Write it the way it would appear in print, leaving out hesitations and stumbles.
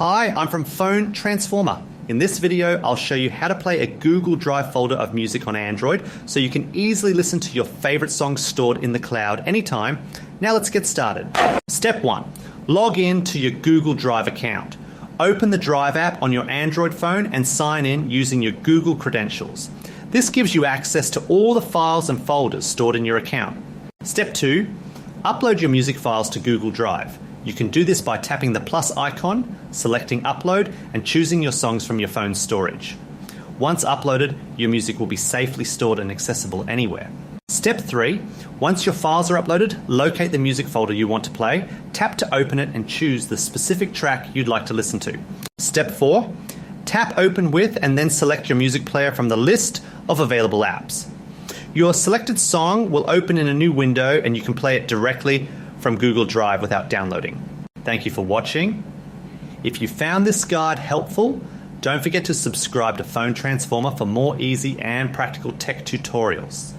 Hi, I'm from Phone Transformer. In this video, I'll show you how to play a Google Drive folder of music on Android so you can easily listen to your favorite songs stored in the cloud anytime. Now let's get started. Step 1. Log in to your Google Drive account. Open the Drive app on your Android phone and sign in using your Google credentials. This gives you access to all the files and folders stored in your account. Step 2. Upload your music files to Google Drive. You can do this by tapping the plus icon, selecting Upload, and choosing your songs from your phone's storage. Once uploaded, your music will be safely stored and accessible anywhere. Step 3. Once your files are uploaded, locate the music folder you want to play, tap to open it, and choose the specific track you'd like to listen to. Step 4. Tap Open With and then select your music player from the list of available apps. Your selected song will open in a new window and you can play it directly from Google Drive without downloading. Thank you for watching. If you found this guide helpful, don't forget to subscribe to Phone Transformer for more easy and practical tech tutorials.